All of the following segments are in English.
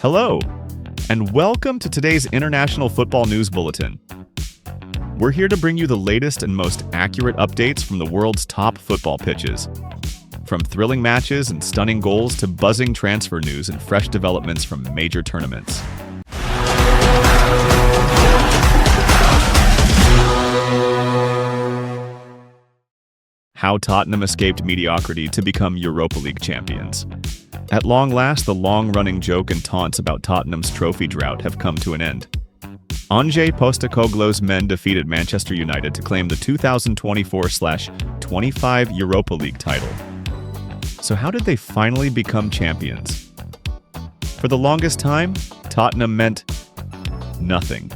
Hello, and welcome to today's International Football News Bulletin. We're here to bring you the latest and most accurate updates from the world's top football pitches. From thrilling matches and stunning goals to buzzing transfer news and fresh developments from major tournaments. How Tottenham escaped mediocrity to become Europa League champions. At long last, the long-running joke and taunts about Tottenham's trophy drought have come to an end. Ange Postecoglou's men defeated Manchester United to claim the 2024/25 Europa League title. So how did they finally become champions? For the longest time, Tottenham meant nothing.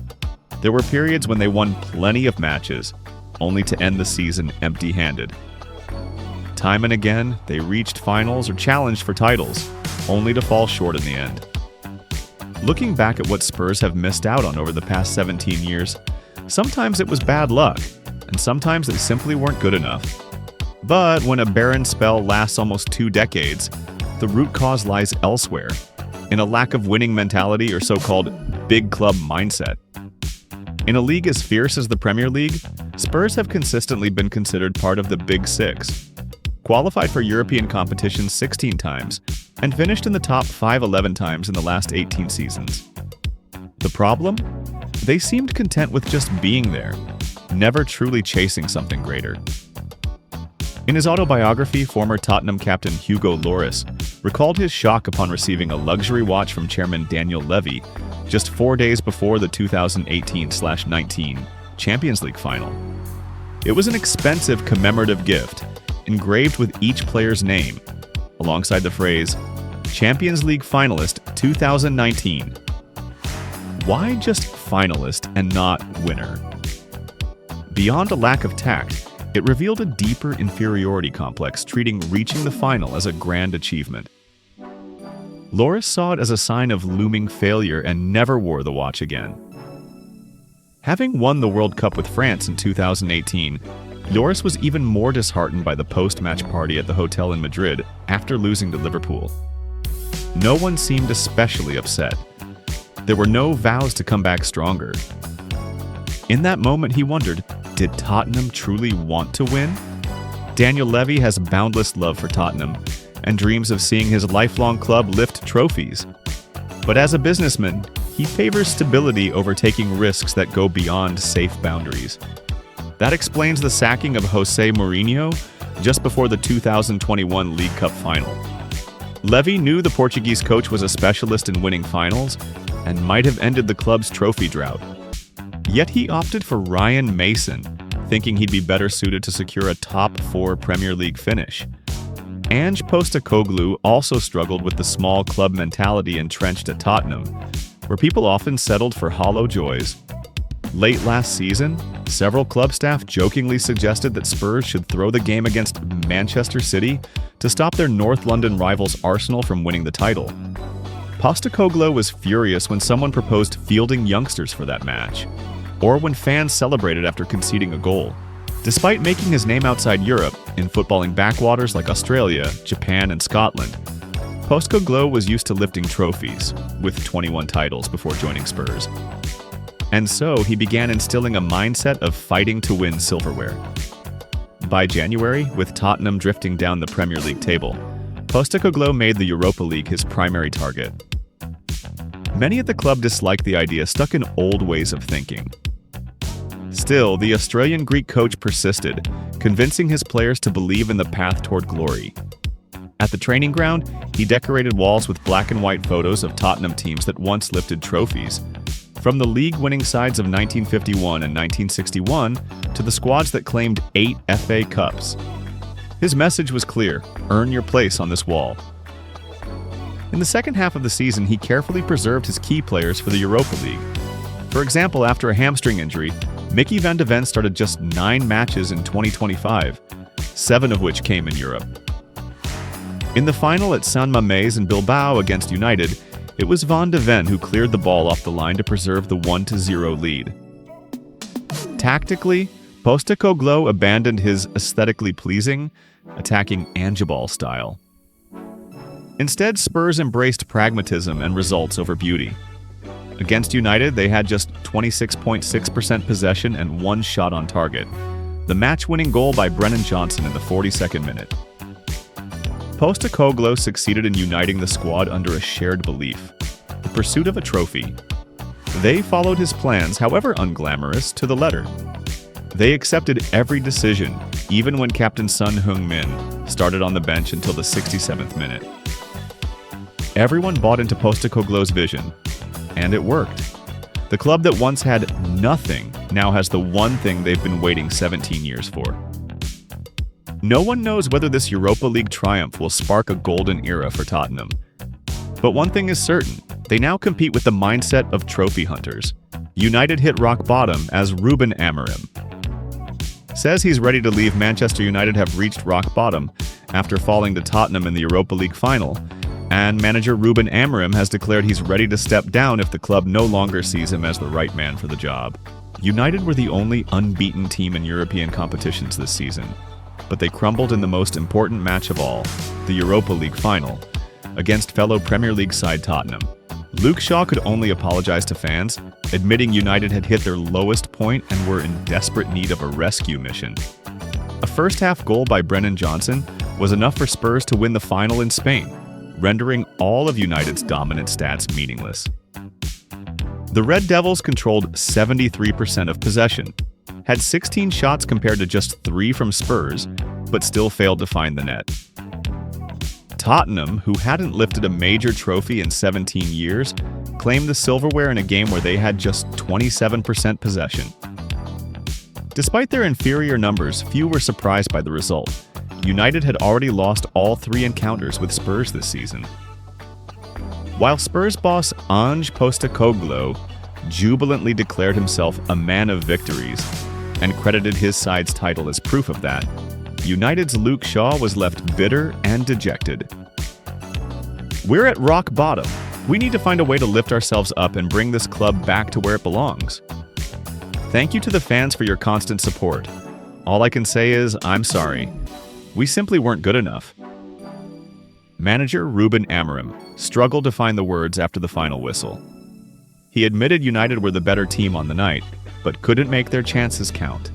There were periods when they won plenty of matches, only to end the season empty-handed. Time and again, they reached finals or challenged for titles, only to fall short in the end. Looking back at what Spurs have missed out on over the past 17 years, sometimes it was bad luck, and sometimes they simply weren't good enough. But when a barren spell lasts almost 2 decades, the root cause lies elsewhere, in a lack of winning mentality or so-called big club mindset. In a league as fierce as the Premier League, Spurs have consistently been considered part of the Big Six, qualified for European competition 16 times, and finished in the top 5 11 times in the last 18 seasons. The problem? They seemed content with just being there, never truly chasing something greater. In his autobiography, former Tottenham captain Hugo Lloris recalled his shock upon receiving a luxury watch from chairman Daniel Levy just 4 days before the 2018/19 Champions League final. It was an expensive commemorative gift, engraved with each player's name, alongside the phrase, Champions League finalist 2019. Why just finalist and not winner? Beyond a lack of tact, it revealed a deeper inferiority complex, treating reaching the final as a grand achievement. Lloris saw it as a sign of looming failure and never wore the watch again. Having won the World Cup with France in 2018, Lloris was even more disheartened by the post-match party at the hotel in Madrid after losing to Liverpool. No one seemed especially upset. There were no vows to come back stronger. In that moment, he wondered, did Tottenham truly want to win? Daniel Levy has boundless love for Tottenham and dreams of seeing his lifelong club lift trophies. But as a businessman, he favors stability over taking risks that go beyond safe boundaries. That explains the sacking of Jose Mourinho just before the 2021 League Cup final. Levy knew the Portuguese coach was a specialist in winning finals and might have ended the club's trophy drought. Yet he opted for Ryan Mason, thinking he'd be better suited to secure a top 4 Premier League finish. Ange Postecoglou also struggled with the small club mentality entrenched at Tottenham, where people often settled for hollow joys. Late last season, several club staff jokingly suggested that Spurs should throw the game against Manchester City to stop their North London rivals Arsenal from winning the title. Postecoglou was furious when someone proposed fielding youngsters for that match, or when fans celebrated after conceding a goal. Despite making his name outside Europe, in footballing backwaters like Australia, Japan, and Scotland, Postecoglou was used to lifting trophies, with 21 titles before joining Spurs. And so he began instilling a mindset of fighting to win silverware. By January, with Tottenham drifting down the Premier League table, Postecoglou made the Europa League his primary target. Many at the club disliked the idea, stuck in old ways of thinking. Still, the Australian-Greek coach persisted, convincing his players to believe in the path toward glory. At the training ground, he decorated walls with black and white photos of Tottenham teams that once lifted trophies, from the league-winning sides of 1951 and 1961 to the squads that claimed 8 FA Cups. His message was clear: earn your place on this wall. In the second half of the season, he carefully preserved his key players for the Europa League. For example, after a hamstring injury, Mickey van de Ven started just 9 matches in 2025, 7 of which came in Europe. In the final at San Mamés in Bilbao against United, it was Van de Ven who cleared the ball off the line to preserve the 1-0 lead. Tactically, Postecoglou abandoned his aesthetically pleasing, attacking Angeball style. Instead, Spurs embraced pragmatism and results over beauty. Against United, they had just 26.6% possession and one shot on target. The match-winning goal by Brennan Johnson in the 42nd minute. Postecoglou succeeded in uniting the squad under a shared belief: the pursuit of a trophy. They followed his plans, however unglamorous, to the letter. They accepted every decision, even when Captain Son Heung-min started on the bench until the 67th minute. Everyone bought into Postecoglou's vision, and it worked. The club that once had nothing now has the one thing they've been waiting 17 years for. No one knows whether this Europa League triumph will spark a golden era for Tottenham. But one thing is certain: they now compete with the mindset of trophy hunters. United hit rock bottom as Ruben Amorim says he's ready to leave. Manchester United have reached rock bottom after falling to Tottenham in the Europa League Final, and manager Ruben Amorim has declared he's ready to step down if the club no longer sees him as the right man for the job. United were the only unbeaten team in European competitions this season, but they crumbled in the most important match of all, the Europa League Final, against fellow Premier League side Tottenham. Luke Shaw could only apologize to fans, admitting United had hit their lowest point and were in desperate need of a rescue mission. A first-half goal by Brennan Johnson was enough for Spurs to win the final in Spain, rendering all of United's dominant stats meaningless. The Red Devils controlled 73% of possession, had 16 shots compared to just 3 from Spurs, but still failed to find the net. Tottenham, who hadn't lifted a major trophy in 17 years, claimed the silverware in a game where they had just 27% possession. Despite their inferior numbers, few were surprised by the result. United had already lost all 3 encounters with Spurs this season. While Spurs boss Ange Postecoglou jubilantly declared himself a man of victories and credited his side's title as proof of that, United's Luke Shaw was left bitter and dejected. "We're at rock bottom. We need to find a way to lift ourselves up and bring this club back to where it belongs. Thank you to the fans for your constant support. All I can say is, I'm sorry. We simply weren't good enough." Manager Ruben Amorim struggled to find the words after the final whistle. He admitted United were the better team on the night, but couldn't make their chances count.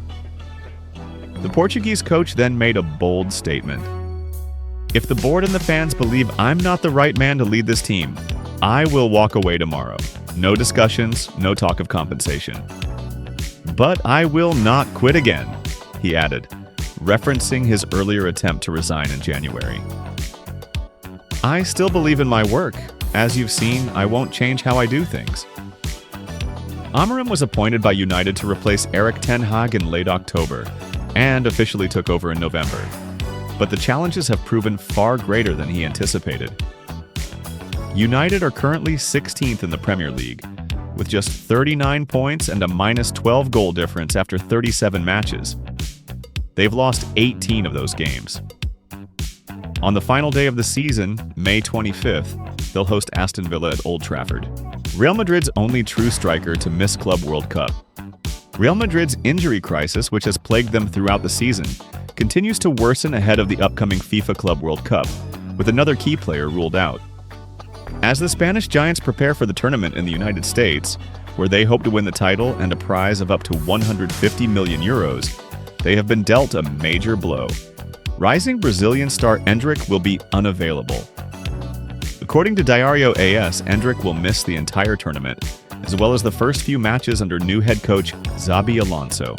The Portuguese coach then made a bold statement: "If the board and the fans believe I'm not the right man to lead this team, I will walk away tomorrow. No discussions, no talk of compensation. But I will not quit again," he added, referencing his earlier attempt to resign in January. "I still believe in my work. As you've seen, I won't change how I do things." Amorim was appointed by United to replace Erik ten Hag in late October, and officially took over in November. But the challenges have proven far greater than he anticipated. United are currently 16th in the Premier League, with just 39 points and a -12 goal difference after 37 matches. They've lost 18 of those games. On the final day of the season, May 25th, they'll host Aston Villa at Old Trafford. Real Madrid's only true striker to miss Club World Cup. Real Madrid's injury crisis, which has plagued them throughout the season, continues to worsen ahead of the upcoming FIFA Club World Cup, with another key player ruled out. As the Spanish Giants prepare for the tournament in the United States, where they hope to win the title and a prize of up to 150 million euros, they have been dealt a major blow. Rising Brazilian star Endrick will be unavailable. According to Diario AS, Endrick will miss the entire tournament, as well as the first few matches under new head coach Xabi Alonso.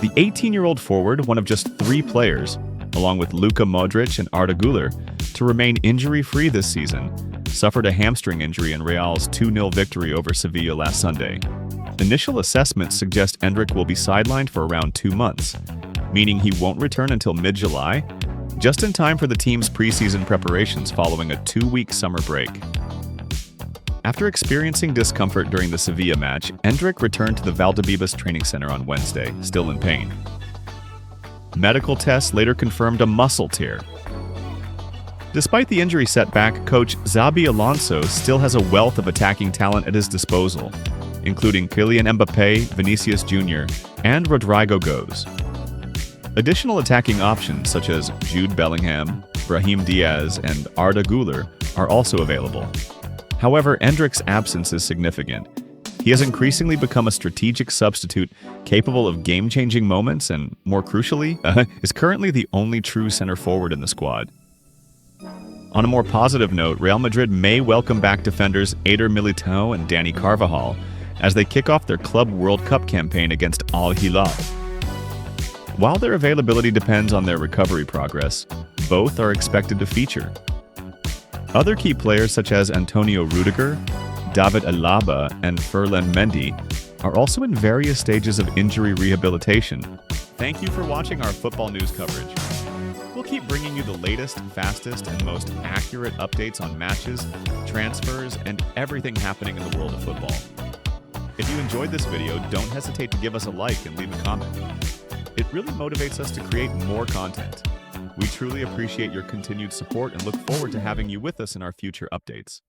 The 18-year-old forward, one of just 3 players, along with Luka Modric and Arda Güler, to remain injury-free this season, suffered a hamstring injury in Real's 2-0 victory over Sevilla last Sunday. Initial assessments suggest Endrick will be sidelined for around 2 months, meaning he won't return until mid-July, just in time for the team's preseason preparations following a 2-week summer break. After experiencing discomfort during the Sevilla match, Endrick returned to the Valdebebas training center on Wednesday, still in pain. Medical tests later confirmed a muscle tear. Despite the injury setback, coach Xabi Alonso still has a wealth of attacking talent at his disposal, including Kylian Mbappé, Vinicius Jr., and Rodrigo Goes. Additional attacking options such as Jude Bellingham, Brahim Diaz and Arda Güler are also available. However, Endrick's absence is significant. He has increasingly become a strategic substitute capable of game-changing moments and, more crucially, is currently the only true center forward in the squad. On a more positive note, Real Madrid may welcome back defenders Eder Militao and Dani Carvajal as they kick off their Club World Cup campaign against Al Hilal. While their availability depends on their recovery progress, both are expected to feature. Other key players such as Antonio Rudiger, David Alaba, and Ferland Mendy are also in various stages of injury rehabilitation. Thank you for watching our football news coverage. We'll keep bringing you the latest, fastest, and most accurate updates on matches, transfers, and everything happening in the world of football. If you enjoyed this video, don't hesitate to give us a like and leave a comment. It really motivates us to create more content. We truly appreciate your continued support and look forward to having you with us in our future updates.